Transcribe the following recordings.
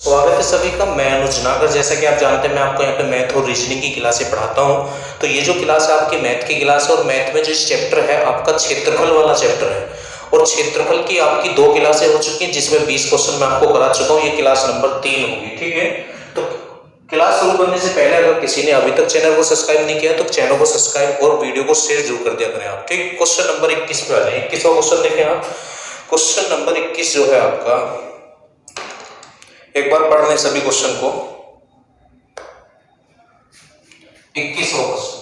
स्वागत है सभी का। मैं अनुज नागर। जैसा कि आप जानते हैं मैं आपको यहाँ पे मैथ और रीजनिंग की क्लासें पढ़ाता हूँ। तो ये जो क्लास है आपकी मैथ की क्लास है और मैथ में जो इस चैप्टर है आपका क्षेत्रफल वाला चैप्टर है। और क्षेत्रफल की आपकी 2 क्लासें हो चुकी हैं जिसमें 20 क्वेश्चन मैं आपको करा चुका हूँ। ये क्लास नंबर 3 होगी, ठीक है। तो क्लास शुरू करने से पहले अगर किसी ने अभी तक चैनल को सब्सक्राइब नहीं किया तो चैनल को सब्सक्राइब और वीडियो को शेयर जरूर कर दिया करें आप, ठीक। क्वेश्चन नंबर 21 पे आ जाए। 21वां क्वेश्चन देखें आप। क्वेश्चन नंबर 21 जो है आपका, एक बार पढ़ लें सभी क्वेश्चन को। 21वां क्वेश्चन,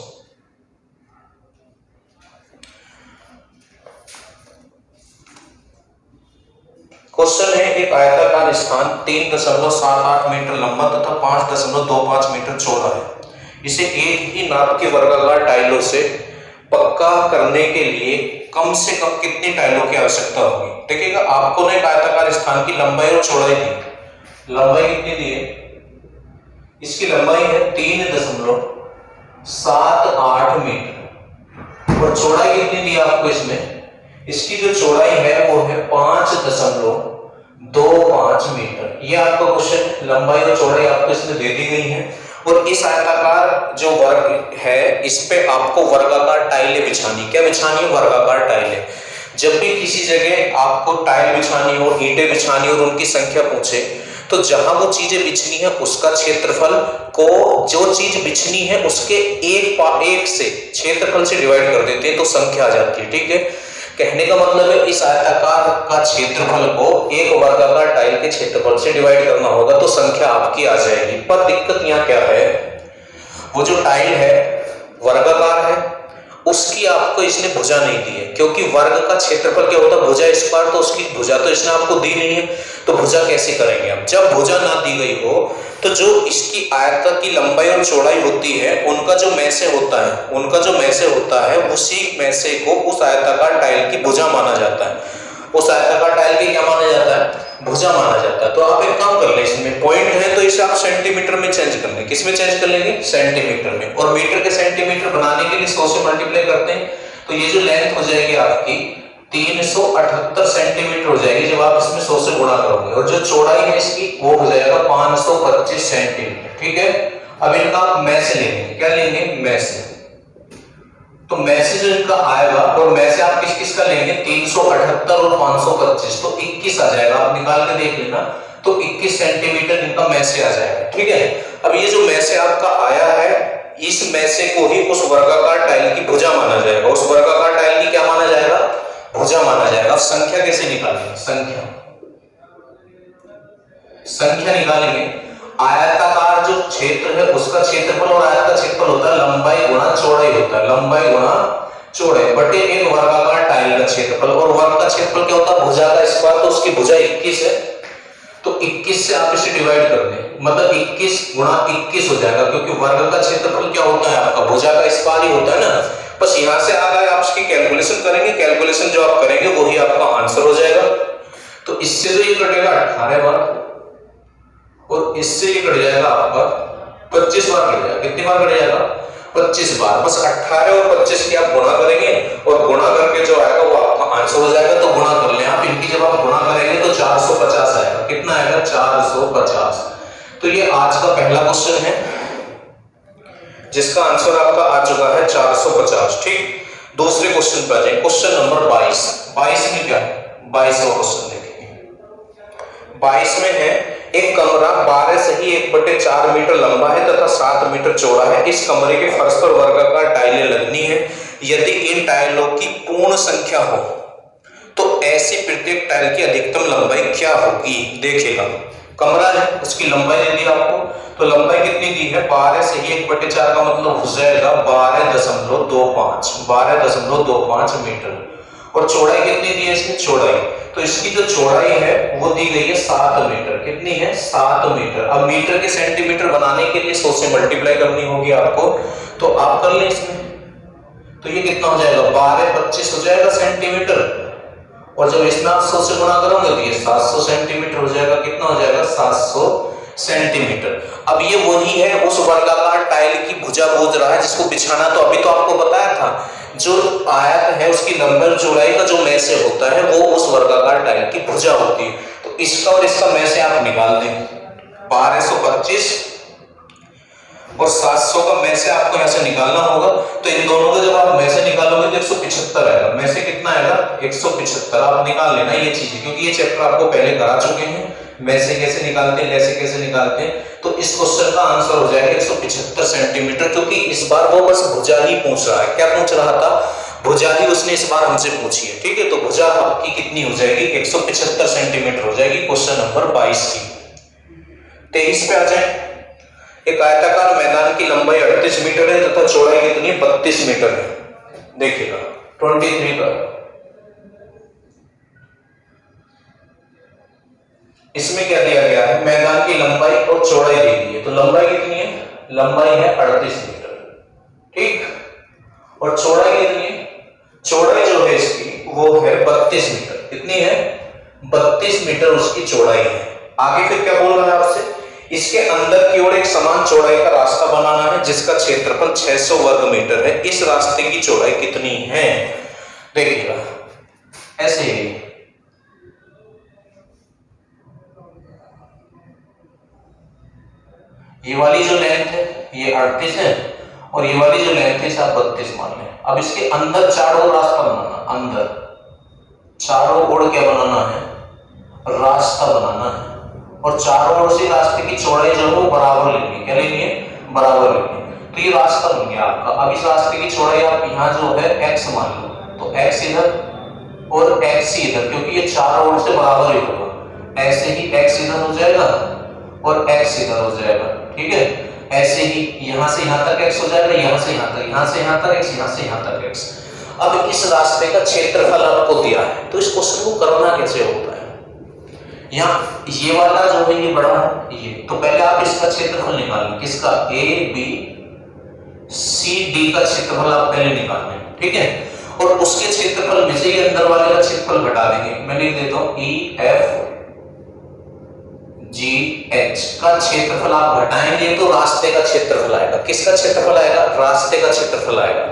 क्वेश्चन है एक आयताकार स्थान 3.78 मीटर लंबा तथा 5.25 मीटर चौड़ा है। इसे एक ही नाप के वर्गाकार टाइलों से पक्का करने के लिए कम से कम कितनी टाइलों की आवश्यकता होगी। देखिएगा आपको ना एक आयताकार स्थान की लंबाई और चौड़ाई दी। लंबाई कितनी दी है? इसकी लंबाई है 3.78 मीटर और चौड़ाई कितनी दी आपको इसमें? इसकी जो चौड़ाई है वो है 5.25 मीटर। ये आपका क्वेश्चन, लंबाई और चौड़ाई आपको इसमें दे दी गई है। और इस आयताकार जो वर्ग है इस पे आपको वर्गाकार टाइलें बिछानी। क्या बिछानी है? वर्गाकार टाइलें। जब भी किसी जगह आपको टाइल बिछानी हो, ईंटें बिछानी और उनकी संख्या पूछे तो जहां वो चीजें बिछनी है उसका क्षेत्रफल को जो चीज बिछनी है उसके एक से क्षेत्रफल से डिवाइड कर देते हैं तो संख्या आ जाती है, ठीक है। कहने का मतलब है इस आयताकार का क्षेत्रफल को एक वर्गाकार टाइल के क्षेत्रफल से डिवाइड करना होगा तो संख्या आपकी आ जाएगी। पर दिक्कत यहाँ क्या है, वो जो टाइल है वर्गाकार है उसकी आपको इसने भुजा नहीं दी है, क्योंकि वर्ग का क्षेत्रफल क्या होता है? भुजा स्क्वायर। तो उसकी भुजा तो इसने आपको दी नहीं है तो भुजा कैसे करेंगे हम? जब भुजा ना दी गई हो तो जो इसकी आयत की लंबाई और चौड़ाई होती है उनका जो मैसे होता है उसी मैसे को उस आयताकार टाइल की भुजा माना जाता है। उस आयताकार टाइल की क्या माना जाता है? भुजा माना जाता है। तो आप एक काम कर लें, इसमें पॉइंट है तो इसे आप सेंटीमीटर में चेंज कर लें। किस में चेंज कर लेंगे? सेंटीमीटर में। और मीटर के सेंटीमीटर बनाने के लिए 100 से मल्टीप्लाई करते हैं तो ये जो लेंथ हो जाएगी आपकी 378 सेंटीमीटर हो जाएगी जब आप इसमें 100 से गुणा करोगे। और जो चौड़ाई है इसकी वो हो जाएगा 525 सेंटीमीटर, ठीक है। अब इनका आप मैसे लेंगे। क्या लेंगे? मैसे। तो मैसे जो इनका आएगा और मैसे आप किस किस का लेंगे? 378 और 525 तो 21 आ जाएगा। आप निकाल के देख लेना तो 21 सेंटीमीटर इनका मैसे आ जाएगा, ठीक है। अब ये जो मैसे आपका आया है इस मैसे को ही उस वर्गाकार टाइल की भुजा माना जाएगा। उस वर्गाकार टाइल की क्या माना जाएगा? भुजा माना जाएगा। अब संख्या कैसे निकालेंगे? संख्या निकालेंगे। आयताकार जो क्षेत्र है उसका क्षेत्रफल और आयत का क्षेत्रफल होता है लंबाई गुणा चौड़ाई होता है। लंबाई गुणा चौड़ाई बटे एक वर्गाकार टाइल का क्षेत्रफल। और वर्ग का क्षेत्रफल क्या होता है? भुजा का स्क्वायर। तो उसकी भुजा 21 है तो 21 से आप इसे डिवाइड कर दें, मतलब 21 गुणा 21 हो जाएगा, क्योंकि वर्ग का क्षेत्रफल क्या होता है आपका? भुजा का स्क्वायर ही होता है ना। बस यहां से आ गया, आप इसकी कैलकुलेशन करेंगे। कैलकुलेशन जो आप करेंगे वही आपका आंसर हो जाएगा। तो इससे तो ये कटेगा 18 बार और इससे ये कट जाएगा आपका 25 बार कट जाएगा। कितनी बार कट जाएगा? 25 बार। बस 18 और 25 की आप गुणा करेंगे और गुणा करके जो आएगा वो आपका आंसर हो जाएगा। तो गुणा कर लें आप इनकी। जब आप गुणा करेंगे तो 450 आएगा। कितना आएगा? 450। तो ये आज का पहला क्वेश्चन है जिसका आंसर आपका आ चुका है 450, ठीक। दूसरे क्वेश्चन पे आ जाए। Question number 22। 22 में क्या है? 22वां क्वेश्चन देखेंगे। 22 में है एक कमरा 12 सही 1/4 मीटर लंबा है तथा 7 मीटर चौड़ा है। इस कमरे के फर्श पर वर्गाकार टाइलें लगनी है। यदि इन टाइलों की पूर्ण संख्या हो तो ऐसी प्रत्येक टाइल की अधिकतम लंबाई क्या होगी? देखिएगा कमरा है उसकी लंबाई दे दी आपको, तो लंबाई कितनी दी है? 12 से 1/4 का मतलब हो जाएगा 12.25 मीटर। और चौड़ाई कितनी दी है इसकी? चौड़ाई तो इसकी जो चौड़ाई है वो दी गई है 7 मीटर। कितनी है? 7 मीटर। अब मीटर के सेंटीमीटर बनाने के लिए 100 से मल्टीप्लाई करनी होगी आपको, तो आप कर लें इसमें। तो ये कितना हो जाएगा? 12.25 हो जाएगा सेंटीमीटर। और जब इसमें आप 100 से गुणा करोगे तो ये 700 सेंटीमीटर हो जाएगा। कितना हो जाएगा? 700 सेंटीमीटर। अब ये वही है उस वर्गाकार टाइल की भुजा बोझ रहा है जिसको बिछाना। तो अभी तो आपको बताया था जो आयत है उसकी लंबाई चौड़ाई का जो मैसे होता है वो उस वर्गाकार टाइल की भुजा होती है। तो इसका और इसका मैसे आप निकाल दें। 1225 और 700 का में से आपको यहां से निकालना होगा। तो इन दोनों का जब आप में से निकालोगे तो 175 आएगा। में से कितना आएगा? 175। आप निकाल लेना ये चीज, क्योंकि ये चैप्टर आपको पहले करा चुके हैं। में से कैसे निकालते हैं, ले कैसे निकालते हैं। तो इस क्वेश्चन का आंसर हो जाएगा 175 सेंटीमीटर, क्योंकि इस बार वो बस भुजा ही पूछ रहा है। क्या पूछ रहा था? भुजा ही उसने इस बार हमसे पूछी है। ठीक है, तो भुजा आपकी कितनी हो जाएगी? 175 सेंटीमीटर हो जाएगी। क्वेश्चन नंबर 22 की। 23 पे आ जाए। एक आयताकार मैदान की लंबाई 38 मीटर है तथा चौड़ाई कितनी है? 32 मीटर है। देखिएगा 23 का इसमें क्या दिया गया है? मैदान की लंबाई और चौड़ाई दी गई है। तो लंबाई कितनी है? लंबाई है 38 मीटर, ठीक। और चौड़ाई कितनी है? चौड़ाई जो है इसकी वो है 32 मीटर। कितनी है? 32 मीटर उसकी चौड़ाई है। आगे फिर क्या बोल रहा है आपसे? इसके अंदर की ओर एक समान चौड़ाई का रास्ता बनाना है जिसका क्षेत्रफल 600 वर्ग मीटर है। इस रास्ते की चौड़ाई कितनी है? देखिएगा ऐसे ही ये वाली जो लेंथ है ये 38 है और ये वाली जो लेंथ है इसे आप 32 मान लें। अब इसके अंदर चारों रास्ता बनाना, अंदर चारों ओर क्या बनाना है? रास्ता बनाना है। और चारों ओर से रास्ते की चौड़ाई जो है वो बराबर लेनी है। क्या लेनी है? बराबर लेनी है। तो ये रास्ता बन गया आपका। अब इस रास्ते की चौड़ाई आप यहाँ जो है x मान लो, तो x इधर और x इधर, क्योंकि ये चारों ओर से बराबर ही होगा। ऐसे ही x इधर हो जाएगा और x इधर हो जाएगा, ठीक है। ऐसे ही यहां से यहां तक x हो जाएगा, यहां से यहां तक, यहां से यहां तक x, यहां से यहां तक x। अब इस रास्ते का क्षेत्रफल आपको दिया है, तो इस क्वेश्चन को करना कैसे होता है? यहाँ ये वाला जो है ये बड़ा है ये, तो पहले आप इसका क्षेत्रफल निकालें। किसका? ए बी सी डी का क्षेत्रफल आप पहले निकालें, ठीक है। और उसके क्षेत्रफल में से ये अंदर वाले का क्षेत्रफल घटा देंगे। मैं लिख देता हूं ई एफ जी एच का क्षेत्रफल आप घटाएंगे तो रास्ते का क्षेत्रफल आएगा। किसका क्षेत्रफल आएगा? रास्ते का क्षेत्रफल आएगा।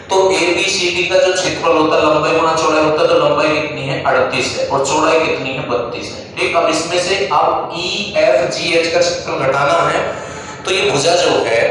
तो ए बी सी डी का जो क्षेत्रफल होता है लंबाई गुणा चौड़ाई होता है, तो लंबाई कितनी है? 38 है और चौड़ाई कितनी है? 32 है, ठीक। अब इसमें से आप ई एफ जी एच का क्षेत्रफल घटाना है, तो ये भुजा जो है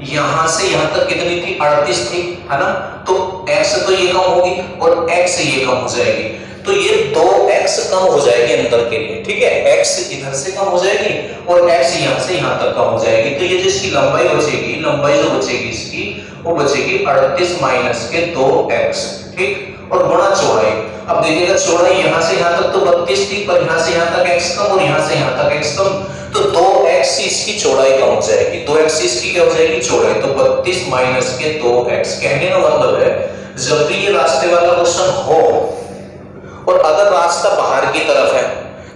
यहां से यहां तक कितनी थी? 38 थी, है ना। तो x तो ये कम होगी और x ये कम हो जाएगी, तो ये 2x कम हो जाएगी अंदर के लिए, ठीक है। x इधर से कम हो जाएगी और x यहां से यहां तक कम हो जाएगी। तो ये जो इसकी लंबाई बचेगी, लंबाई जो बचेगी इसकी वो बचेगी 38 माइनस के 2x, ठीक। और गुणा चौड़ाई। अब देखिएगा चौड़ाई यहां से यहां तक तो 32 थी, पर यहां से यहां तक x कम और यहां से यहां तक x कम, तो 2x इसकी चौड़ाई कम हो जाएगी। 2x इसकी क्या हो जाएगी? चौड़ाई। तो 32 माइनस के 2x। कहने का मतलब है जब भी ये रास्ते वाला क्वेश्चन हो और अगर रास्ता बाहर की तरफ है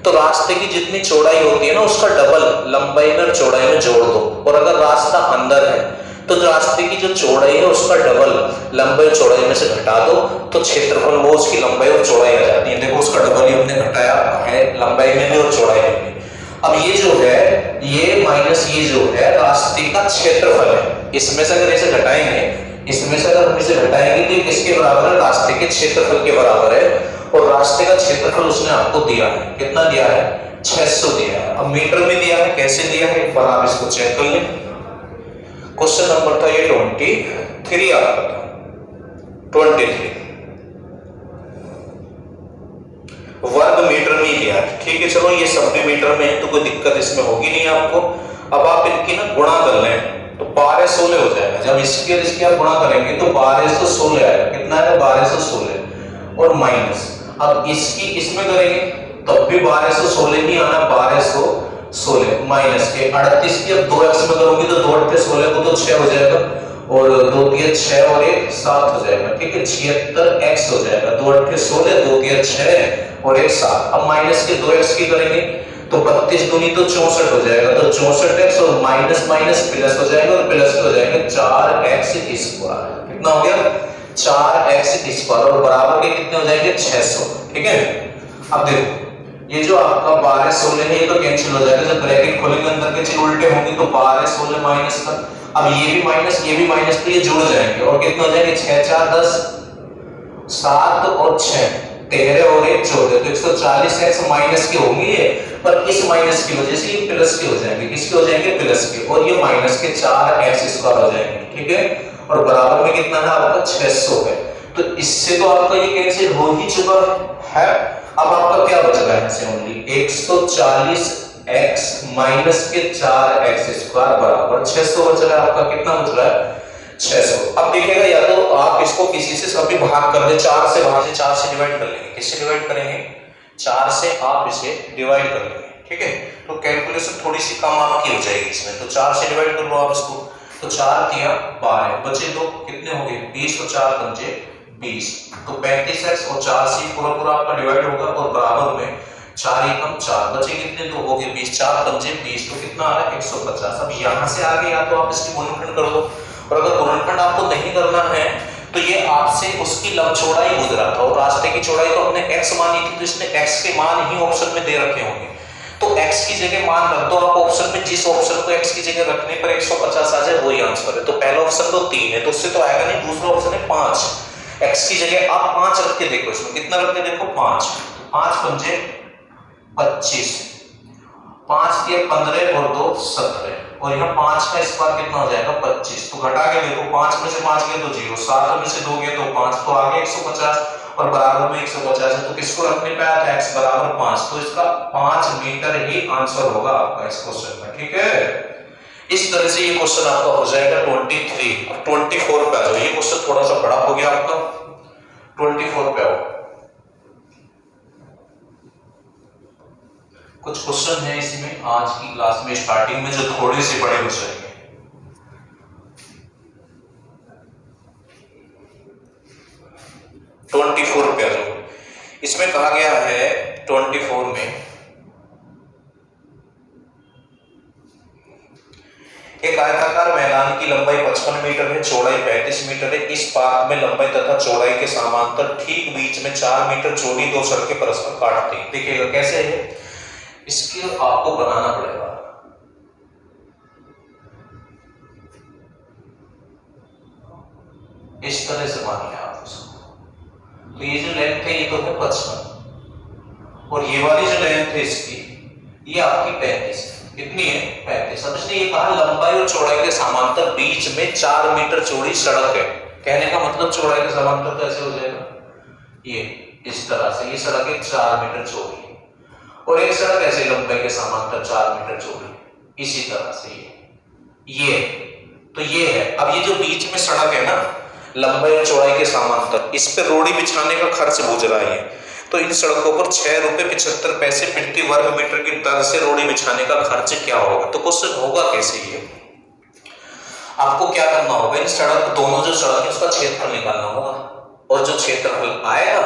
तो रास्ते की जितनी चौड़ाई होती है ना उसका डबल लंबाई में और चौड़ाई में जोड़ दो। और अगर रास्ता अंदर है तो रास्ते की जो चौड़ाई है उसका डबल लंबाई और चौड़ाई में से घटा दो, तो क्षेत्रफल वो उसकी लंबाई और चौड़ाई आ जाती है। देखो उसका डबल ही हमने घटाया है लंबाई में भी और चौड़ाई में भी। अब ये जो है ये माइनस ये जो है रास्ते का क्षेत्रफल है। इसमें से अगर इसे घटाएंगे, इसमें से अगर हम इसे घटाएंगे तो ये किसके बराबर है? रास्ते के क्षेत्रफल के बराबर है। और रास्ते का क्षेत्रफल उसने आपको दिया है, कितना दिया है? 600 दिया है। अब मीटर में दिया है, कैसे दिया है एक बार आप इसको चेक कर लें। क्वेश्चन नंबर था ये 23 आपका था, 23 वर्ग मीटर में दिया है, ठीक है। चलो ये सब भी मीटर में है तो कोई दिक्कत इसमें होगी नहीं आपको। अब आप इनकी ना गुणा कर लें तो 1216 हो जाएगा। जब इसकी और इसकी आप गुणा करेंगे तो 1216 आएगा। कितना है? 1216 और माइनस। अब इसकी इसमें करेंगे तब भी 1216 नहीं आना, 1216 माइनस के 38 की अब 2x में करोगे तो 2 8 16 को तो 6 हो जाएगा और 2 3 6 और 1 7 हो जाएगा, ठीक है। 76x हो जाएगा। 2 8 16, 2 3 6 और 1 7। अब माइनस के 2x की करेंगे तो 32 दूनी तो 64 हो जाएगा, तो 64x और माइनस माइनस प्लस हो जाएगा और प्लस हो जाएगा 4x स्क्वायर। कितना हो गया? 4x स्क्वायर और बराबर के कितने हो जाएंगे? 600, ठीक है। अब देखो ये जो आपका 1216 है ये तो कैंसिल हो जाएगा। जब ब्रैकेट खोलेंगे अंदर के चिन्ह उल्टे होंगे तो 1216 माइनस का, अब ये भी माइनस ये भी माइनस, तो ये जुड़ जाएंगे और कितने हो जाएंगे? 6 4 10, 7 और 6, 13 और 1 14, तो 140x माइनस के होंगे ये, पर इस माइनस की वजह से ये प्लस के हो जाएंगे। किसके हो जाएंगे? प्लस के। और ये माइनस के 4x² हो जाएंगे, ठीक है। और बराबर में कितना है आपका? 600 है। तो इससे तो आपका ये कैंसिल हो ही चुका है। अब आपका क्या बच रहा है? ऐसे ओनली 140x माइनस के 4x² बराबर 600 बच रहा है आपका। कितना बच रहा है? 600। अब देखिएगा, या तो आप इसको किसी से सभी भाग कर दे, 4 से भाग से 4 से डिवाइड कर लेंगे। किससे डिवाइड करेंगे? 4 से आप इसे डिवाइड कर लेंगे, ठीक है। तो कैलकुलेशन थोड़ी सी कम आपकी हो जाएगी इसमें। तो 4 से डिवाइड कर लो आप इसको। तो 4 किया 12, बचे 2, कितने हो गए? 20 और 4 पंजे 20। तो 35x और 4 से पूरा पूरा आपका डिवाइड होगा, और बराबर में 4 एकम 4, बचे कितने? 2 हो गए 20, 4 पंजे 20, तो कितना आ रहा है? 150। अब यहां से आगे या तो आप इसकी गुणनखंड कर दो, और अगर गुणनखंड आपको नहीं करना है तो ये आपसे उसकी लंब चौड़ाई गुजरा था, और रास्ते की चौड़ाई तो हमने x मानी थी, तो इसने x के मान ही ऑप्शन में दे रखे होंगे। तो x की जगह मान रख दो आप ऑप्शन में। जिस ऑप्शन को x की जगह रखने पर 150 आ जाए वही आंसर है। तो पहला ऑप्शन तो 3 है, तो उससे तो आएगा नहीं। दूसरा ऑप्शन है 5। x की जगह आप 5 रख के देखो, इसमें कितना रख के देखो? 5। 5 पंजे 25, 5 के 15 और 2 17, और यहाँ 5 का स्क्वायर कितना हो जाएगा? 25। तो घटा के देखो, 5 में से 5 गया तो 0, 7 में से 2 गया तो 5, तो आगे 150 और बराबर में 150 है। तो किसको रखने पे आया था? x बराबर 5। तो इसका 5 मीटर ही आंसर होगा आपका इस क्वेश्चन में, ठीक है। इस तरह से ये क्वेश्चन आपका हो जाएगा 23। अब 24 पे आ जाओ। ये क्वेश्चन थोड़ा सा बड़ा हो गया आपका। 24 पे आओ। कुछ क्वेश्चन है इसमें आज की क्लास में स्टार्टिंग में जो थोड़े से बड़े हो जाएंगे। पे आ जाओ। इसमें कहा गया है 24 में, एक आयताकार मैदान की लंबाई 55 मीटर है, चौड़ाई 35 मीटर है। इस पार्क में लंबाई तथा चौड़ाई के समांतर ठीक बीच में 4 मीटर चौड़ी 2 सड़कें परस्पर काटती हैं। देखिएगा कैसे है, इसके आपको बनाना पड़ेगा। इस तरह से मानिए आप उसको। तो ये जो लेंथ है ये तो है 55, और ये वाली जो लेंथ है इसकी ये आपकी 35 है। कितनी है? 35। अब इसने ये कहा लंबाई और चौड़ाई के समांतर बीच में 4 मीटर चौड़ी सड़क है। कहने का मतलब चौड़ाई के समांतर कैसे हो जाएगा? ये इस तरह से, ये सड़क है 4 मीटर चौड़ी, और एक सड़क ऐसे लंबाई के समांतर 4 मीटर चौड़ी, इसी तरह से ये तो ये है। अब ये जो बीच में सड़क है ना, लंबाई और चौड़ाई के समांतर, इस पे रोड़ी बिछाने का खर्च बुझ रहा है। तो इन सड़कों पर 6 रुपए 75 पैसे प्रति वर्ग मीटर की दर से रोड़ी बिछाने का खर्च क्या होगा? तो क्वेश्चन होगा कैसे? ये आपको क्या करना होगा, इन सड़क दोनों जो सड़क है उसका क्षेत्रफल निकालना होगा, और जो क्षेत्रफल आएगा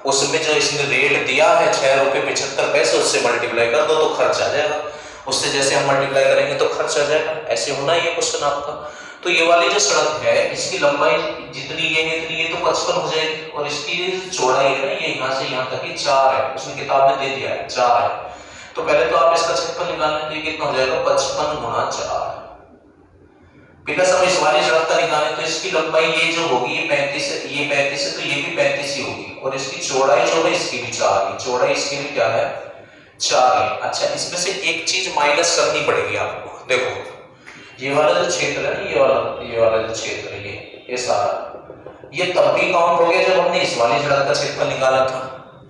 उसमें जो इसने रेट दिया है 6 रुपए 75 पैसे, उससे मल्टीप्लाई कर दो तो खर्च आ जाएगा। उससे जैसे हम मल्टीप्लाई करेंगे तो खर्च आ जाएगा। ऐसे होना ये क्वेश्चन आपका। तो ये वाली जो सड़क है इसकी लंबाई जितनी ये है इतनी ये तो 55 हो जाएगी, और इसकी चौड़ाई है ना, ये यहाँ से यहाँ तक 4 है, उसने किताब में दे दिया है 4 है। तो पहले तो आप इसका क्षेत्रफल निकालना, तो ये कितना हो जाएगा? 55 गुणा 4। प्लस हम इस वाली सड़क का निकालें तो इसकी लंबाई ये जो होगी ये 35 है, ये 35 है, तो ये भी 35 ही होगी, और इसकी चौड़ाई जो है इसकी भी 4 है। चौड़ाई इसकी भी क्या है? 4 है। अच्छा, इसमें से एक चीज माइनस करनी पड़ेगी आपको। देखो ये वाला जो क्षेत्र है, ये वाला जो क्षेत्र है, ये सारा, ये तब भी काउंट हो गया जब हमने इस वाली सड़क का क्षेत्रफल निकाला था,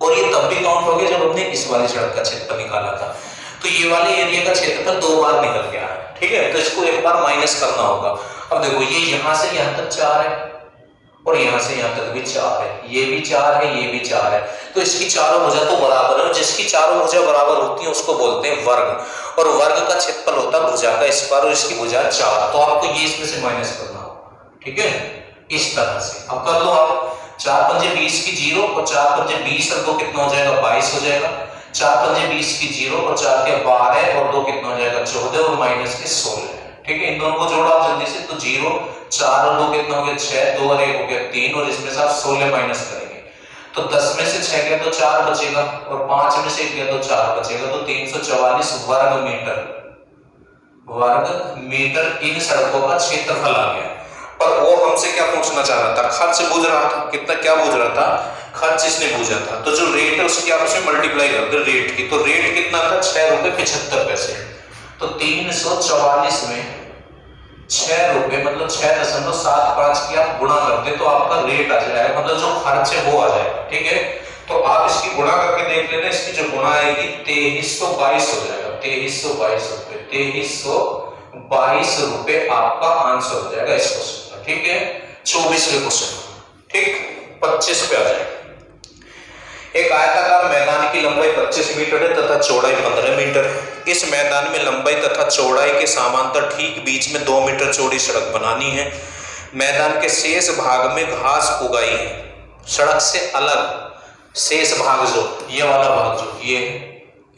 और ये तब भी काउंट हो गया जब हमने इस वाली सड़क का क्षेत्रफल निकाला था। तो ये वाले एरिया का क्षेत्रफल 2 बार निकल गया है, ठीक है। तो इसको एक बार माइनस करना होगा। अब देखो ये यहां से यहां तक 4 है, और यहां से यहां तक भी 4 है, ये भी 4 है, ये भी 4 है। तो इसकी चारों भुजा तो बराबर है, जिसकी चारों भुजा बराबर होती है उसको बोलते हैं वर्ग, और वर्ग का क्षेत्रफल होता है भुजा का स्क्वायर, और इसकी भुजा 4। तो आपको ये इसमें से माइनस करना होगा, ठीक है, इस तरह से। अब कर लो आप, 4 पंजे 20 की 0, और 4 पंजे 20 और 2 कितना हो जाएगा? 22 हो जाएगा। 4 पंजे 20 की 0, और 4 के 12, और 2 कितना हो जाएगा? 14, और माइनस के 16, ठीक है। इन दोनों को जोड़ा आप जल्दी से, तो 0, 4 और 2 कितना हो गया? 6, 2 और 1 हो गया 3, और इसमें से आप 16 माइनस करेंगे तो 10 में से 6 गया तो 4 बचेगा, और 5 में से 1 गया तो 4 बचेगा। तो 344 वर्ग मीटर इन सड़कों का क्षेत्रफल आ गया। पर वो हमसे क्या पूछना चाह रहा था? खर्च पूछ रहा था। कितना क्या पूछ रहा था? खर्च इसने पूछा था, तो जो रेट है उसकी आपस में मल्टीप्लाई कर दो रेट की, तो रेट कितना था 6.75 रुपए। तो 344 में 6 रुपए मतलब 6.75 की आप गुणा कर दे तो आपका रेट आ जाएगा, मतलब जो खर्च है वो आ जाएगा। ठीक है, तो आप इसकी गुणा करके देख लेना, इसकी जो गुणा आएगी 2322 हो जाएगा, 2322 रुपए, 2322 रुपए आपका आंसर हो जाएगा इस क्वेश्चन का। ठीक है, 24वें क्वेश्चन। ठीक, 25 पे आ जाएगा। एक आयताकार मैदान की लंबाई 25 मीटर है तथा चौड़ाई 15 मीटर है। इस मैदान में लंबाई तथा चौड़ाई के समांतर ठीक बीच में 2 मीटर चौड़ी सड़क बनानी है। मैदान के शेष भाग में घास उगाई है। सड़क से अलग शेष भाग, जो ये वाला भाग, जो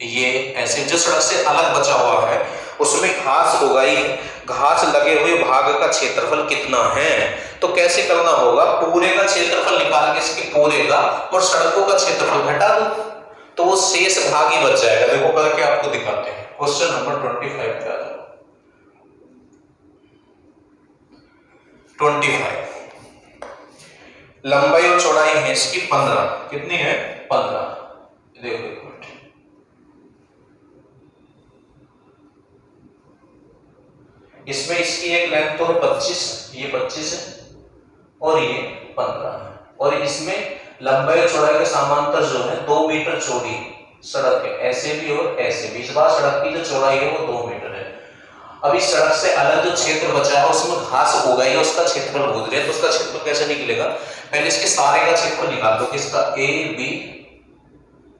ये ऐसे जो सड़क से अलग बचा हुआ है उसमें घास उगाई है। घास लगे हुए भाग का क्षेत्रफल कितना है? तो कैसे करना होगा, पूरे का क्षेत्रफल निकाल के इसके पूरे का और सड़कों का क्षेत्रफल घटा दो तो वो शेष भाग ही बच जाएगा। देखो करके आपको दिखाते हैं। क्वेश्चन नंबर 25 पे आ जाओ। 25 लंबाई और चौड़ाई है इसकी 15, कितनी है 15। देखो एक मिनट, इसमें इसकी एक लेंथ तो 25, ये 25 है और ये 15 है, और इसमें लंबाई और चौड़ाई के समांतर जो है 2 मीटर चौड़ी सड़क है, ऐसे भी और ऐसे भी। इस बार सड़क की जो चौड़ाई है वो 2 मीटर है। अब इस सड़क से अलग जो क्षेत्र बचा है उसमें घास उगाई है, उसका क्षेत्रफल पूछ रहे हैं, तो उसका क्षेत्रफल कैसे निकलेगा? पहले इसके सारे का क्षेत्रफल निकाल दो, किसका ए बी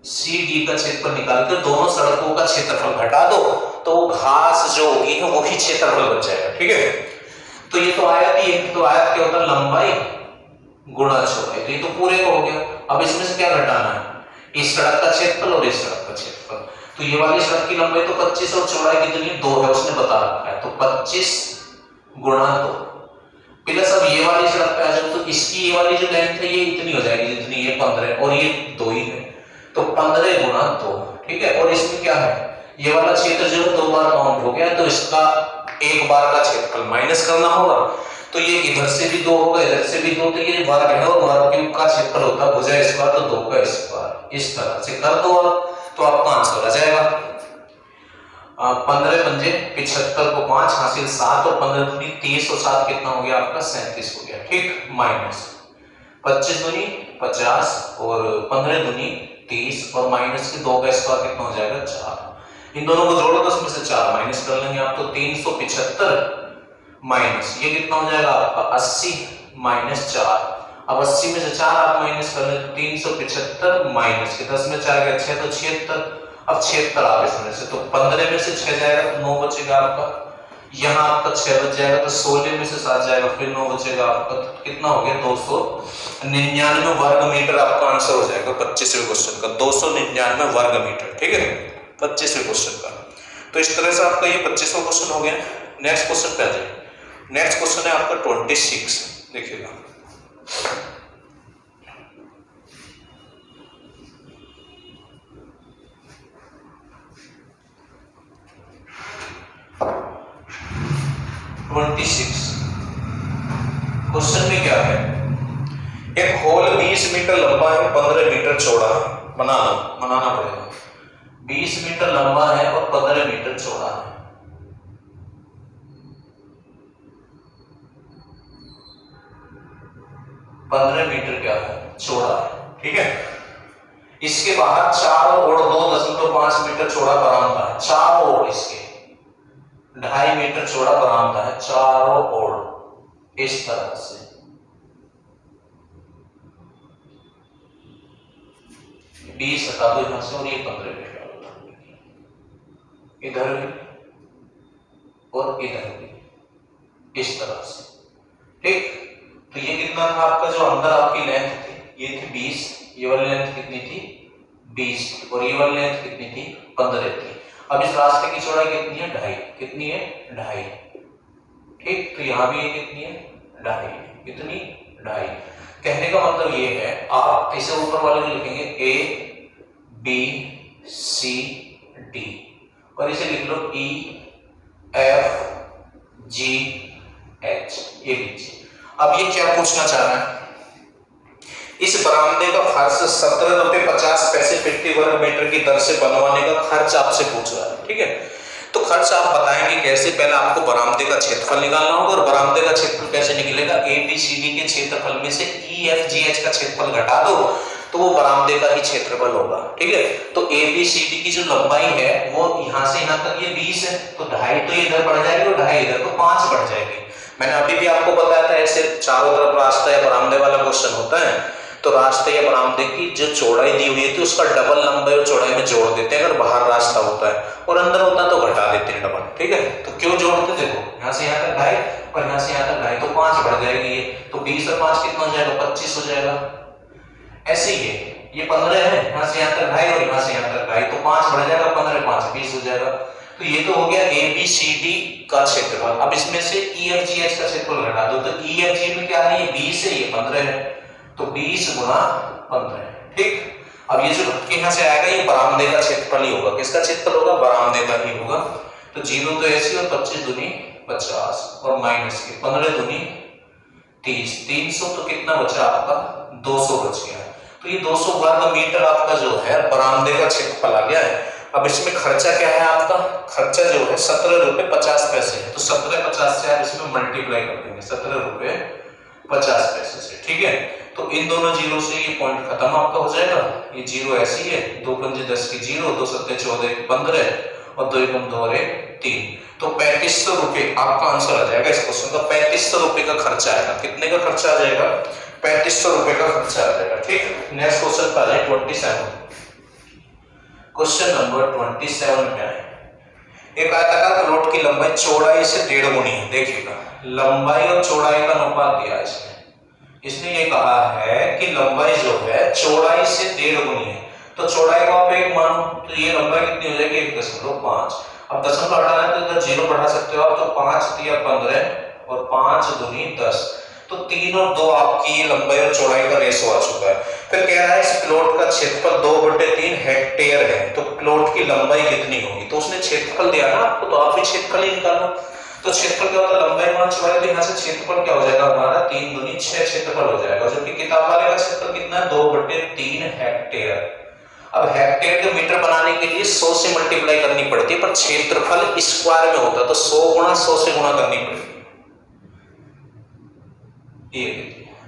सी डी का क्षेत्रफल निकाल के दोनों सड़कों का क्षेत्रफल घटा दो तो घास जो होगी है वही क्षेत्रफल बच जाएगा। ठीक है, तो ये तो आयत ही है, तो आयत क्या होता है, लंबाई गुणा चौड़ाई, तो ये तो पूरे का हो गया। अब इसमें से क्या घटाना है, इस सड़क का क्षेत्रफल और इस सड़क का क्षेत्रफल। तो ये वाली सड़क की लंबाई तो 25 और चौड़ाई कितनी 2 है, उसने बता रखा है, तो 25 गुणा 2 प्लस अब ये वाली सड़क पे आ जाओ तो इसकी ये वाली जो लेंथ है ये इतनी हो जाएगी जितनी ये 15 और ये 2 ही है, तो 15 गुणा 2। ठीक है, और इसमें क्या है, ये वाला क्षेत्र जो 2 बार काउंट हो गया तो इसका एक बार का क्षेत्रफल माइनस करना होगा, तो ये इधर से भी 2 होगा, इधर से भी 2, तो ये वर्ग है और वर्ग क्यूब का क्षेत्रफल होता है भुजा स्क्वायर, तो 2 का स्क्वायर। इस तरह से कर दो तो आपका आंसर आ जाएगा 15 पंजे 75 को 5 हासिल 7 और 15 दूनी 30 और 7 कितना हो गया आपका 37 हो गया। ठीक, माइनस 25 दूनी 50 और 15 दूनी 30 और माइनस के 2 का स्क्वायर कितना हो जाएगा 4। इन दोनों को जोड़ो तो उसमें से 4 माइनस कर लेंगे आप, तो 375 माइनस ये कितना हो जाएगा आपका 80 माइनस 4। अब 80 में से 4 आप माइनस कर ले तो 375 माइनस के 10 में 4 गया 6 तो 76। अब 76 आप इसमें से, तो 15 में से 6 जाएगा तो 9 बचेगा आपका, यहाँ आपका 6 बच जाएगा तो 16 में से 7 जाएगा फिर 9 बचेगा आपका, तो कितना हो गया 299 वर्ग मीटर आपका आंसर हो जाएगा 25वें क्वेश्चन का, 299 वर्ग मीटर। ठीक है, 25वें क्वेश्चन का। तो इस तरह से आपका ये 25वां क्वेश्चन हो गया। नेक्स्ट क्वेश्चन पे आ जाइए। नेक्स्ट क्वेश्चन है आपका 26, देखिएगा। क्वेश्चन में क्या है, एक होल 20 मीटर लंबा है 15 मीटर चौड़ा है, बनाना पड़ेगा। 20 मीटर लंबा है और 15 मीटर चौड़ा है। क्या है चौड़ा है। ठीक है, इसके बाहर चारों ओर 2.5 मीटर चौड़ा बरामदा है, चारों ओर इसके 2.5 मीटर चौड़ा बरामदा है चारों ओर, इस तरह से। बीस हटा दो यहां से और ये 15 मीटर इधर भी और इधर भी, इस तरह से। ठीक, तो ये कितना था आपका, जो अंदर आपकी लेंथ थी ये थी 20, ये वाली लेंथ कितनी थी 20 और ये वाली लेंथ कितनी थी 15 थी। अब इस रास्ते की चौड़ाई कितनी है 2.5, कितनी है 2.5। ठीक, तो यहां भी ये कितनी है 2.5, कितनी 2.5। कहने का मतलब ये है, आप इसे ऊपर वाले में लिखेंगे ए बी सी डी और इसे लिख लो ई एफ जी एच, ये लीजिए। अब ये क्या पूछना चाह रहा है, इस बरामदे का फर्श 17 रुपए 50 पैसे प्रति वर्ग मीटर की दर से बनवाने का खर्च आपसे पूछ रहा है, ठीक है। तो खर्च आप बताएंगे कैसे, पहले आपको बरामदे का क्षेत्रफल निकालना होगा, और बरामदे का क्षेत्रफल कैसे निकलेगा, ABCD के क्षेत्रफल में से EFGH का क्षेत्रफल घटा दो तो वो बरामदे का ही क्षेत्रफल होगा, ठीक है। तो ABCD की जो लंबाई है वो यहां से यहां तक ये 20 है, तो 2.5 तो इधर बढ़ जाएगी और 2.5 इधर, तो 5 बढ़ जाएगी। मैंने अभी भी आपको बताया था ऐसे चारों तरफ रास्ता या बरामदे वाला क्वेश्चन होता है तो रास्ते या बरामदे की जो चौड़ाई दी हुई है तो उसका डबल लंबाई और चौड़ाई में जोड़ देते हैं, अगर बाहर रास्ता होता है, और अंदर होता है तो घटा देते हैं डबल, ठीक है। तो क्यों जोड़ते, देखो यहाँ से यहाँ तक 2.5 और यहाँ से यहाँ तक 2.5, तो 5 बढ़ जाएगी ये, तो 20 और 5 कितना हो जाएगा, 25 हो जाएगा। ऐसे ही ये 15 है, यहाँ से यहाँ तक 2.5 और यहाँ से यहाँ तक 2.5, तो 5 बढ़ जाएगा, 15 5 20 हो जाएगा। तो ये तो हो गया ABCD का क्षेत्रफल। अब इसमें से EFGH का क्षेत्रफल घटा दो, तो EFG में क्या है, ये 20 है, ये 15 है, तो 20 गुणा 15, ठीक। अब ये जो घटके यहाँ से आएगा ये बरामदे का क्षेत्रफल ही होगा, किसका क्षेत्रफल होगा, बरामदे का ही होगा। तो 0 तो ऐसे और 25 दूनी 50 और माइनस के 15 दूनी 30, 300, तो कितना बचा आपका, 200 बच गया। तो ये 200 वर्ग मीटर आपका जो है बरामदे का क्षेत्रफल आ गया है। अब इसमें खर्चा क्या है आपका, खर्चा जो है 17 रुपए 50 पैसे है, तो 17.50 से आप इसमें मल्टीप्लाई कर देंगे 17 रुपए 50 पैसे से, ठीक है। तो इन दोनों जीरो से ये पॉइंट खत्म आपका हो जाएगा, ये जीरो ऐसी है, 2 पंजे 10 की 0, 2 सत्ते 14 15 और 2 एकम 2 और 1 3, तो 3500 रुपए आपका आंसर आ जाएगा इस क्वेश्चन का। 3500 रुपए का खर्चा आएगा, कितने का खर्चा आ जाएगा, 3500 रुपए का खर्चा आ जाएगा, ठीक। नेक्स्ट क्वेश्चन आ जाए 27, क्वेश्चन नंबर 27 में है, एक आयताकार प्लॉट की लंबाई चौड़ाई से 1.5 गुनी है। देखिएगा लंबाई और चौड़ाई का अनुपात दिया है इसने ये कहा है कि लंबाई जो है चौड़ाई से 1.5 गुनी है, तो चौड़ाई को आप 1 मानो, तो ये लंबाई कितनी हो जाएगी, 1.5। अब दशमलव हटाना है तो इधर 0 बढ़ा सकते हो आप, तो 5 दिया 15 और 5 दूनी 10, तो 3 और 2 आपकी लंबाई और चौड़ाई का रेशो आ चुका है। फिर कह रहा है इस प्लॉट का क्षेत्रफल 2/3 हेक्टेयर है, तो प्लॉट की लंबाई कितनी होगी, तो उसने क्षेत्रफल दिया ना आपको, तो आप भी क्षेत्रफल ही निकालना। तो क्षेत्रफल क्या होता है, लंबाई गुणा चौड़ाई, तो यहाँ से क्षेत्रफल क्या हो जाएगा हमारा, 3 दूनी 6 क्षेत्रफल हो जाएगा, जबकि किताब वाले का क्षेत्रफल कितना है, 2/3 हेक्टेयर। अब हेक्टेयर के मीटर बनाने के लिए 100 से मल्टीप्लाई करनी पड़ती है, पर क्षेत्रफल स्क्वायर में होता है तो 100 गुणा 100 से गुणा करनी पड़ेगी।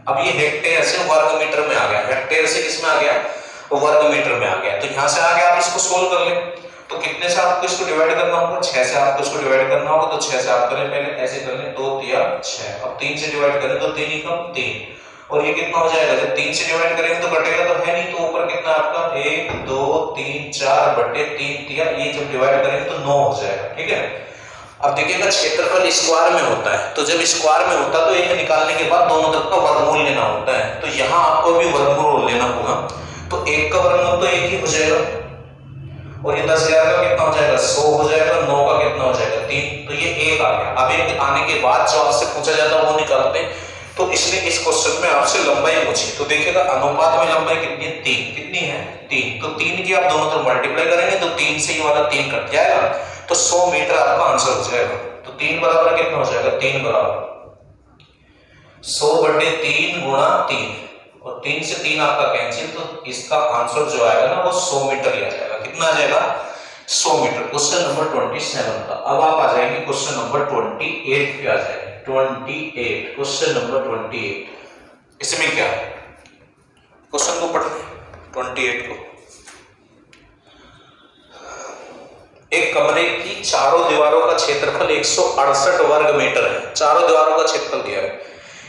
अब ये हेक्टेयर से वर्ग मीटर में आ गया, हेक्टेयर से किसमें आ गया, वर्ग मीटर में आ गया, तो यहां से आगे आप इसको सोल्व कर लें, तो कितने से आपको इसको डिवाइड करना होगा, 6 से आपको इसको डिवाइड करना होगा, तो 6 से आप करें, पहले ऐसे कर लें, 2 3 6, अब 3 से डिवाइड करें तो 3 एकम 3, और ये कितना हो जाएगा, जब 3 से डिवाइड करेंगे तो कटेगा तो है नहीं, तो ऊपर कितना आपका 1 2 3 4/3 दिया, ये जब डिवाइड करेंगे तो 9 हो जाएगा, ठीक है। अब देखिएगा क्षेत्रफल स्क्वायर में होता है, तो जब स्क्वायर में होता है तो एक निकालने के बाद दोनों तरफ का वर्गमूल लेना होता है, तो यहाँ आपको भी वर्गमूल लेना होगा, तो 1 का वर्गमूल तो 1 ही हो जाएगा, और ये 10,000 का कितना हो जाएगा, 100 हो जाएगा, 9 का कितना हो जाएगा 3, तो ये 1 आ गया। अब 1 आने के बाद जो आपसे पूछा जाता है वो निकालते हैं, तो इसने इस क्वेश्चन में आपसे लंबाई पूछी, तो देखिएगा अनुपात में लंबाई कितनी है, 3, कितनी है 3, तो 3 की आप दोनों तरफ मल्टीप्लाई करेंगे तो 3 से ये वाला 3 कट जाएगा, तो 100 मीटर आपका आंसर हो जाएगा। तो 3 बराबर कितना हो जाएगा, 3 बराबर 100/3 गुणा 3, और 3 से 3 आपका कैंसिल, तो इसका आंसर जो आएगा ना वो 100 मीटर ही आ जाएगा, कितना आ जाएगा 100 मीटर। क्वेश्चन नंबर 27 का। अब आप आ जाएंगे क्वेश्चन नंबर 28 पे आ जाएंगे, 28, क्वेश्चन नंबर 28, इसमें क्या है, क्वेश्चन को पढ़ 28 को। एक कमरे की चारों दीवारों का क्षेत्रफल 168 वर्ग मीटर है, चारों दीवारों का क्षेत्रफल दिया है,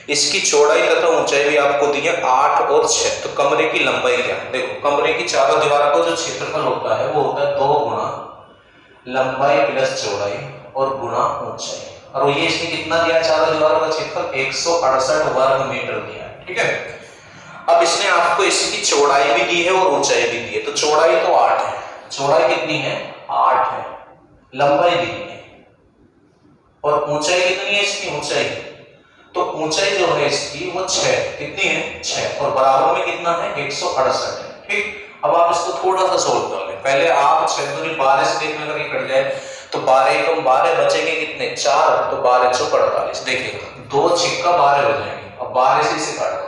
इसकी चौड़ाई तथा ऊंचाई भी आपको दी है 8 और 6, तो कमरे की लंबाई क्या है, देखो कमरे की चारों दीवारों का जो क्षेत्रफल होता है वो होता है 2 गुणा लंबाई प्लस चौड़ाई और गुणा ऊंचाई, और ये इसने कितना दिया, चारों दीवारों का क्षेत्रफल 168 वर्ग मीटर दिया है, ठीक है। अब इसने आपको इसकी चौड़ाई भी दी है और ऊंचाई भी दी है, तो चौड़ाई तो 8 है, चौड़ाई कितनी है 8 है, लंबाई दी है, और ऊंचाई कितनी है इसकी, ऊंचाई तो ऊंचाई जो है इसकी वो 6, कितनी है 6, और बराबर में कितना है 168 है, ठीक। अब आप इसको थोड़ा सा सोल्व कर लें, पहले आप 6 दूनी 12 से देखने लगे कट जाए, तो 12 एकम 12 बचेंगे कितने 4, तो 12 चौक 48, देखिएगा 2 छिक्का 12 हो जाएंगे, अब 12 से इसे काट दो,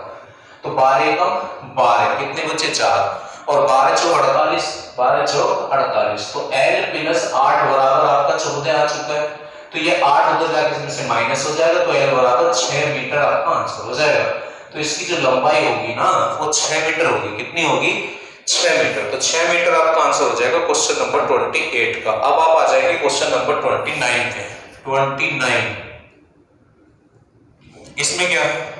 तो 12 एकम 12, कितने बचे 4, और 12 चौक 48, 12 चौक 48, तो L प्लस 8 बराबर आपका 14 आ चुका है। तो ये 8 उधर जाके इसमें से माइनस हो जाएगा, तो L बराबर 6 मीटर आपका आंसर हो जाएगा। तो इसकी जो लंबाई होगी ना वो 6 मीटर होगी, कितनी होगी 6 मीटर। तो 6 मीटर आपका आंसर हो जाएगा क्वेश्चन नंबर 28 का। अब आप आ जाएंगे क्वेश्चन नंबर 29 पे। 29 इसमें क्या है,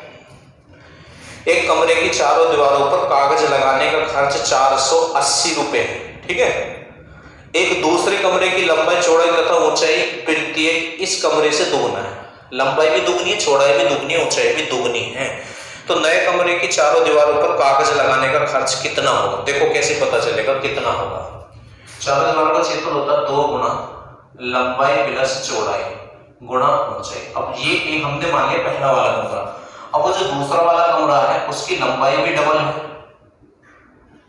एक कमरे की चारों दीवारों पर कागज लगाने का खर्च 480 रुपए है, ठीक है। एक दूसरे कमरे की लंबाई चौड़ाई तथा ऊंचाई प्रत्येक इस कमरे से दोगुना है, लंबाई भी दुगनी है, चौड़ाई भी दुगनी है, ऊंचाई भी दुगनी है। तो नए कमरे की चारों दीवारों पर कागज लगाने का खर्च कितना होगा, देखो कैसे पता चलेगा कितना होगा। चारों दीवारों का क्षेत्रफल होता है 2 गुना लंबाई प्लस चौड़ाई गुणा ऊंचाई। अब ये हमने मान लिया पहला वाला कमरा, अब वो जो दूसरा वाला कमरा है उसकी लंबाई भी डबल है,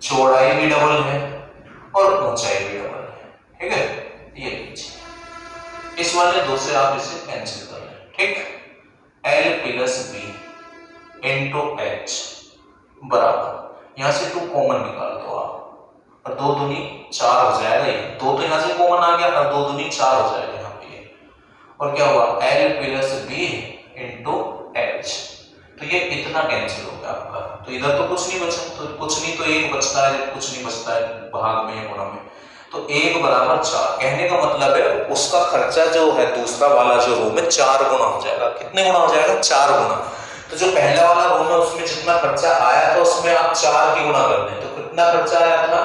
चौड़ाई भी डबल है और ऊंचाई भी डबल है, ठीक है। ये लीजिए, इस वाले दो से आप इसे कैंसिल कर लें, ठीक। L plus B into H बराबर, यहां से 2 कॉमन निकाल दो आप, और 2 दूनी 4 हो जाएगा, ये 2 तो यहां से कॉमन आ गया, और 2 दूनी 4 हो जाएगा यहाँ पे, और क्या हुआ L plus B into H. तो ये इतना कैंसिल हो गया आपका, तो इधर तो कुछ नहीं बचा, तो कुछ नहीं तो 1 बचता है, जब कुछ नहीं बचता है भाग में या गुणा में, तो 1 बराबर 4। कहने का मतलब है उसका खर्चा जो है दूसरा वाला जो रूम है 4 गुना हो जाएगा। कितने गुना हो जाएगा 4 गुना। तो जो पहला वाला रूम है उसमें जितना खर्चा आया था उसमें आप 4 की गुना कर दें, तो कितना खर्चा आया था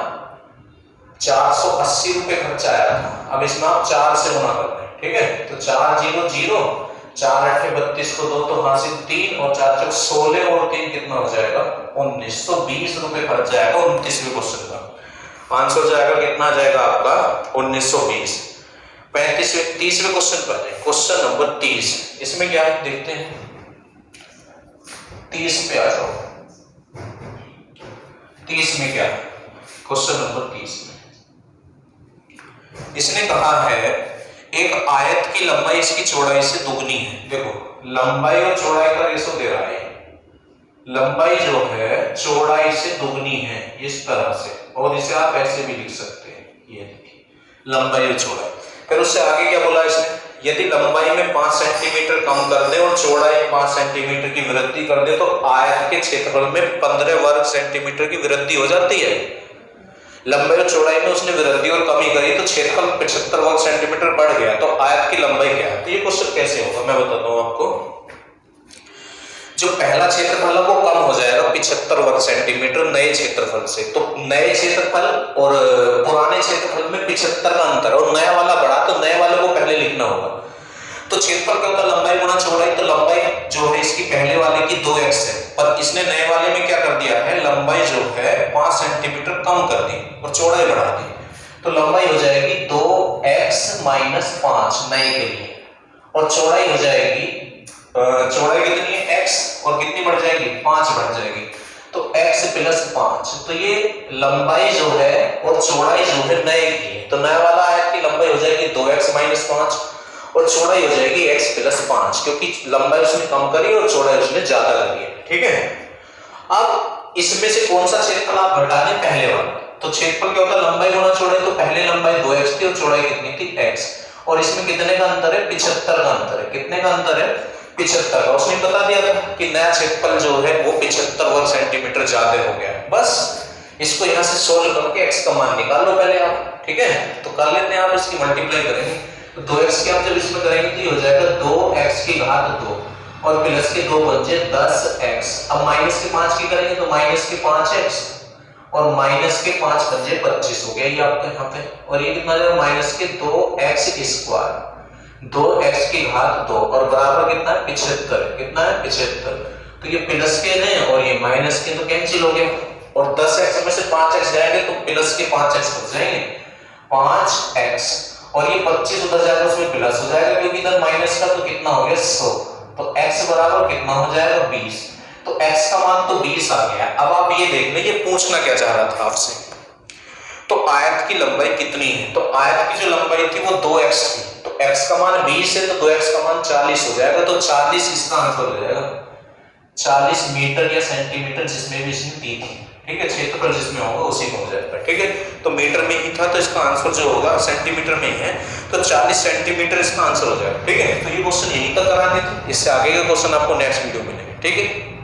480 रुपए खर्चा आया था। अब इसमें आप 4 से गुना कर दें, ठीक है। तो 4 0 0, 4 8 32 को 2 तो हां से 3, और 4 4 16 और 3 कितना हो जाएगा 1920 रुपए खर्च जाएगा 29वें क्वेश्चन का। आंसर हो जाएगा कितना जाएगा आपका 1920। 30वें क्वेश्चन पर है, क्वेश्चन नंबर 30। इसमें क्या है देखते हैं, 30 पे आ जाओ। 30 में क्या है, क्वेश्चन नंबर 30 में इसने कहा है एक आयत की लंबाई इसकी चौड़ाई से दुगनी है। देखो लंबाई और चौड़ाई का रेशो दे रहा है, लंबाई जो है चौड़ाई से दुगनी है इस तरह से, और इसे आप ऐसे भी लिख सकते हैं, ये देखिए लंबाई और चौड़ाई। फिर उससे आगे क्या बोला इसने, यदि लंबाई में 5 सेंटीमीटर कम कर दे और चौड़ाई 5 सेंटीमीटर की वृद्धि कर दे तो आयत के क्षेत्रफल में 15 वर्ग सेंटीमीटर की वृद्धि हो जाती है। लंबाई और चौड़ाई में उसने वृद्धि और कमी करी तो क्षेत्रफल 75 वर्ग सेंटीमीटर बढ़ गया, तो आयत की लंबाई क्या है। तो ये क्वेश्चन कैसे होगा मैं बताता हूं आपको। जो पहला क्षेत्रफल है वो कम हो जाएगा 75 वर्ग सेंटीमीटर नए क्षेत्रफल से, तो नए क्षेत्रफल और पुराने क्षेत्रफल में 75 का अंतर, और नया वाला बढ़ा तो नए वाले को पहले लिखना होगा। तो क्षेत्रफल क्या होता है लंबाई गुणा चौड़ाई, तो लंबाई जो है इसकी पहले वाले की 2x है, पर इसने नए वाले में क्या कर दिया है लंबाई जो है 5 सेंटीमीटर कम कर दी और चौड़ाई बढ़ा दी, तो लंबाई हो जाएगी 2x माइनस 5 नए के लिए, और चौड़ाई हो जाएगी चौड़ाई कितनी है x, और कितनी बढ़ जाएगी 5 बढ़ जाएगी, तो x प्लस 5। तो ये लंबाई जो है और चौड़ाई जो है नए की है, तो नया वाला आयत की लंबाई हो जाएगी 2x माइनस 5 और चौड़ाई हो जाएगी x प्लस 5, क्योंकि लंबाई उसने कम करी और चौड़ाई उसने ज्यादा करी है, ठीक है। अब इसमें से कौन सा क्षेत्रफल आप घटा दें, पहले वाला। तो क्षेत्रफल क्या होता है लंबाई गुणा चौड़ाई, तो पहले लंबाई 2x थी और चौड़ाई कितनी थी x, और इसमें कितने का अंतर है 75 का अंतर है। कितने का अंतर है 75 का। उसने बता दिया था कि नया क्षेत्रफल जो है वो 75 वर्ग सेंटीमीटर ज्यादा हो गया। बस इसको यहां से सोल्व करके x का मान निकाल लो पहले आप, ठीक है। तो कर लेते हैं आप, इसकी मल्टीप्लाई करेंगे तो 2x की आप जब इसमें करेंगे तो ये हो जाएगा 2x की घात 2 और प्लस के 2 बचे 10x। अब माइनस के 5 की करेंगे तो माइनस के 5x और माइनस के 5 बचे 25 हो गया ये आपके यहाँ पे, और ये कितना जाएगा माइनस के 2x स्क्वायर, 2x की घात 2 और बराबर कितना है 75, कितना है 75। तो ये प्लस के हैं और ये माइनस के तो कैंसिल हो गए, और 10x में से 5x जाएंगे तो प्लस के 5x बच जाएंगे 5x, और ये 25 उधर जाएगा उसमें प्लस हो जाएगा क्योंकि इधर माइनस का, तो कितना हो गया 100, तो x बराबर कितना हो जाएगा 20, तो x का मान तो 20 आ गया। अब आप ये देख लें ये पूछना क्या चाह रहा था आपसे, तो आयत की लंबाई कितनी है, तो आयत की जो लंबाई थी वो 2x थी, तो x का मान 20 है तो 2x का मान 40 हो जाएगा, तो 40 इसका आंसर हो जाएगा। 40 मीटर या सेंटीमीटर जिसमें भी इसने दी थी, ठीक है, क्षेत्रफल जिसमें होगा उसी में हो जाएगा, ठीक है। तो मीटर में ही था तो इसका आंसर जो होगा सेंटीमीटर में ही है, तो 40 सेंटीमीटर इसका आंसर हो जाएगा, ठीक है। तो ये क्वेश्चन यहीं तक करा देते, इससे आगे का क्वेश्चन आपको नेक्स्ट वीडियो में मिलेगा, ठीक है।